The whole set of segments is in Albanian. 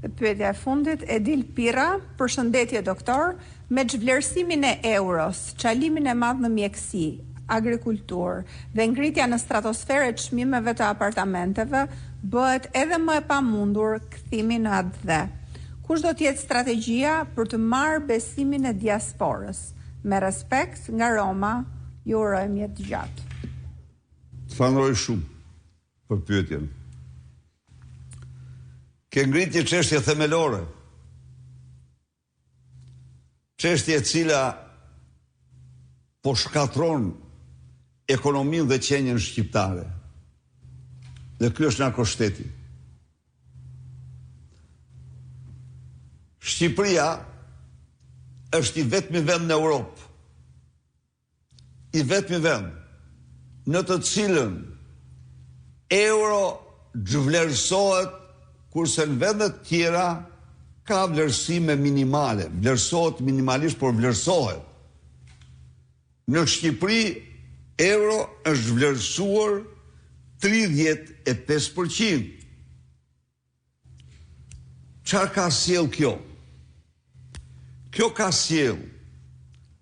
Dhe pyetja e fundit, Edil Pira, përshëndetje doktor, me çvlerësimin e euros, çalimin e madh në mjeksi, agrikulturë dhe ngritja në stratosferë të çmimeve të apartamenteve, bëhet edhe më e pamundur kthimi në ADD. Kush do të jetë strategjia për të marrë besimin e diasporës? Me respekt, nga Roma, ju urojmë jetë gjatë. Të falenderoj shumë për pyetjen. Ke ngritje çështje themelore. Çështje e cila po shkatron ekonominë dhe qenjen shqiptare. Dhe ky është narkoshteti. Shqipëria është i vetmi vend në Europë, i vetmi vend në të cilën euro zhvlerësohet, kurse në vendet tjera ka vlerësime minimale. Vlerësohet minimalisht, por vlerësohet. Në Shqipëri, euro është vlerësuar 35%. Çfarë ka sjell kjo? Kjo ka sjell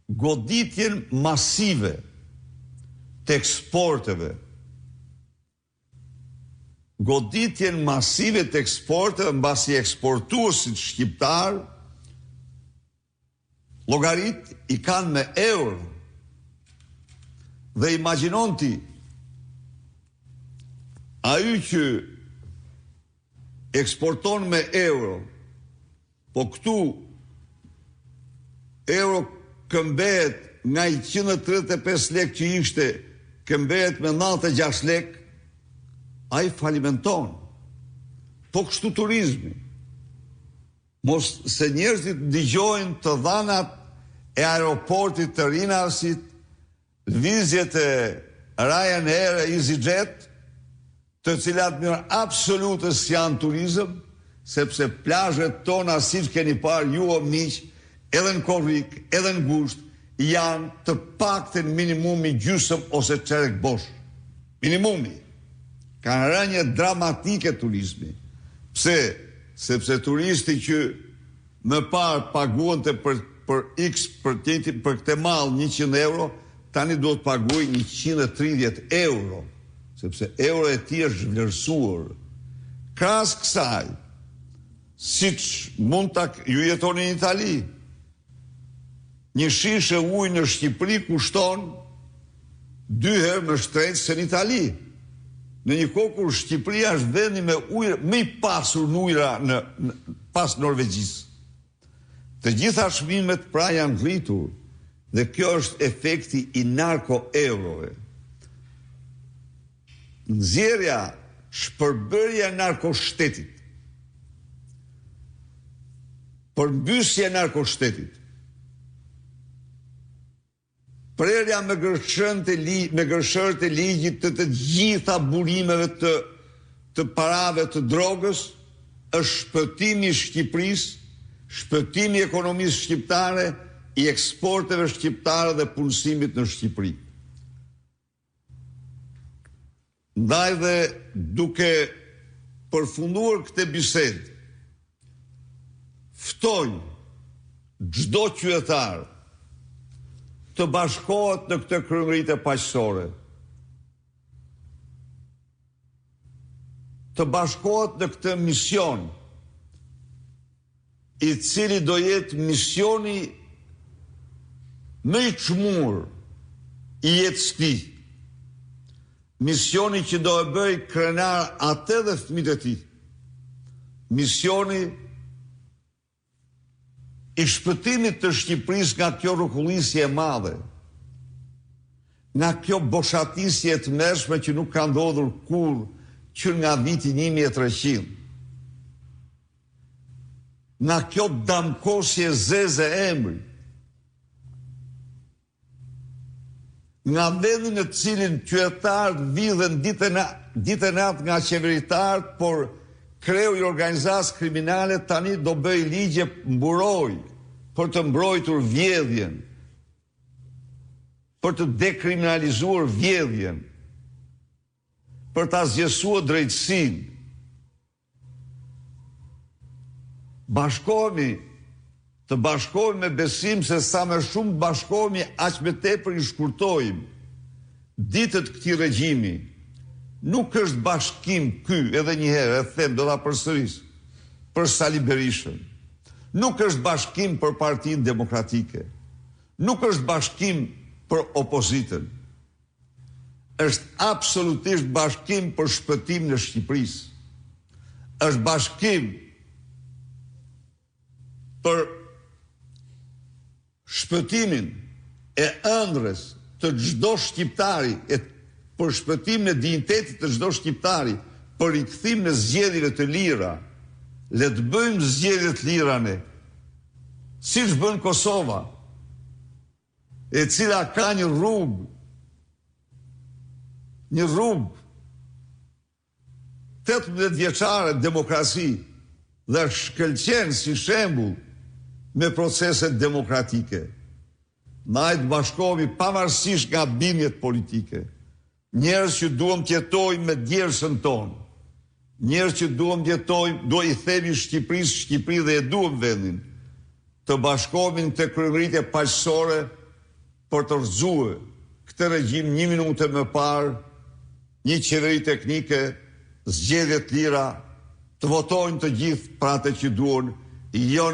goditjen masive të eksporteve. Goditjen masive të eksporteve mbasi eksportuesit shqiptar llogarit i kanë me euro. Dhe imagjinon ti, ai që eksporton me euro, po këtu euro këmbehet nga 135 lek që ishte, këmbehet me 96 lek, ai falimenton. Po kështu turizmi. Mos se njerëzit dëgjojnë të dhanat e aeroportit të Rinarsit, lëvizjet e Ryanair e EasyJet, të cilat mirë absolutës janë turizëm, sepse plazhet tona, siç keni parë ju o miq, edhe në Korrik, edhe në Gusht, janë të paktën minimumi gjysmë ose çerek bosh. Minimumi. Kanë rënje dramatike turizmi. Pse? Sepse turisti që më parë paguante për X për këtë mall 100 euro, tani duhet paguaj 130 euro, sepse euro e tij është vlerësuar. Krahas kësaj, siç mund ju jetoni në Itali, një shishe ujë në Shqipëri kushton 2 herë më shtrenjtë se në Itali. Në një kohë kur Shqipëria është vendi me ujë më i pasur në ujëra pas Norvegjisë. Të gjitha çmimet pra janë rritur dhe kjo është efekti i narko-eurove. Nxjerrja, shpërbërja e narkoshtetit, përmbysja e narkoshtetit, prerja me gërshërët e ligjit të gjitha burimeve të parave të drogës, është shpëtimi i Shqipërisë, shpëtimi i ekonomisë shqiptare, i eksporteve shqiptare dhe punësimit në Shqipëri. Ndaj dhe duke përfunduar këtë bisedë, ftoj çdo qytetar të bashkohet në këtë kryemëritë paqësore. Të bashkohet në këtë mision, i cili do jetë misioni më i çmuar i jetës së tij. Misioni që do e bëj krenar atë dhe fëmijët e tij. Misioni i shpëtimit të Shqipërisë nga kjo rrokullisje e madhe, nga kjo boshatisje e tmerrshme që nuk ka ndodhur kurrë që nga viti 1300, nga kjo damkosje zeze emri, nga vendin në cilin qytetarët vidhen ditë e natë nga qeveritarët, por kreu i organizatës kriminale tani do bëj ligje mburoj për të mbrojtur vjedhjen, për të dekriminalizuar vjedhjen, për të zgjesuar drejtësinë. të bashkohemi me besim se sa më shumë të bashkohemi, aq më tepër i shkurtojmë ditët këtij regjimi. Nuk është bashkim ky, edhe një herë, e them, do ta përsëris, për Sali Berishën. Nuk është bashkim për Partinë Demokratike. Nuk është bashkim për opozitën. Është absolutisht bashkim për shpëtimin e Shqipërisë. Është bashkim për shpëtimin e ëndrrës të çdo shqiptari, për shpëtimin e dinjitetit të çdo shqiptari, për rikthim në zgjedhjeve të lira. Le të bëjmë zgjedhje të lira ne, siç bën Kosova, e cila ka një rrugë 18 vjeçare demokrasi dhe shkëlqen si shembull me proceset demokratike. Na të bashkohemi pavarësisht nga bindjet politike. Njerëz që duam të jetojmë me djersën tonë. Njerëz që duam të jetojmë, do i themi Shqipërisë, Shqipëri dhe e duam vendin. Të bashkohemi të kryemëritje paqësore për të rrëzuar këtë regjim 1 minutë më parë, një qeveri teknike, zgjedhje të lira, të votojnë të gjithë për atë që duan, jo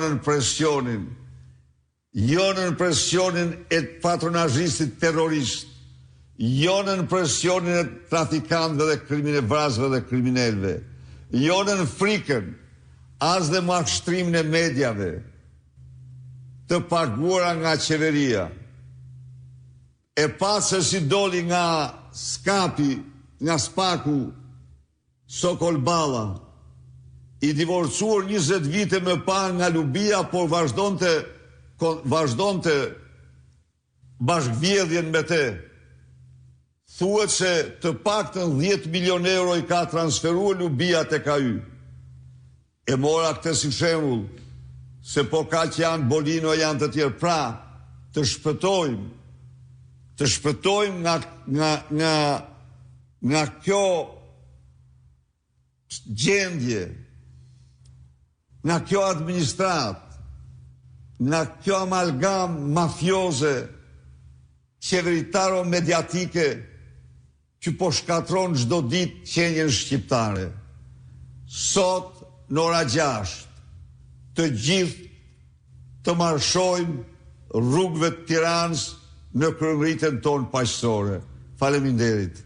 nën presionin e patronazhistit terrorist, jo nën presionin e trafikantëve dhe vrazëve dhe kriminalëve, jo nën frikën, as dhe mashtrimin e mediave, të paguara nga qeveria. E pa se si doli nga spaku Sokol Balla, i divorcuar 20 vite më parë nga Lubia, por vazhdonte bashkëvjedhjen me te. Thuhet se të paktën 10 milion euro i ka transferuar Lubia tek ai. E mora këtë si shembull, se po ka që janë Bolino, janë të tjerë. Pra, të shpëtojmë nga kjo gjendje, nga kjo administrat, nga kjo amalgam mafioze, qeveritaro-mediatike, që po shkatron çdo ditë qenjen shqiptare. Sot, në ora 6, të gjithë të marshojmë rrugëve të Tiranës në kryemëritjen tonë paqësore. Faleminderit.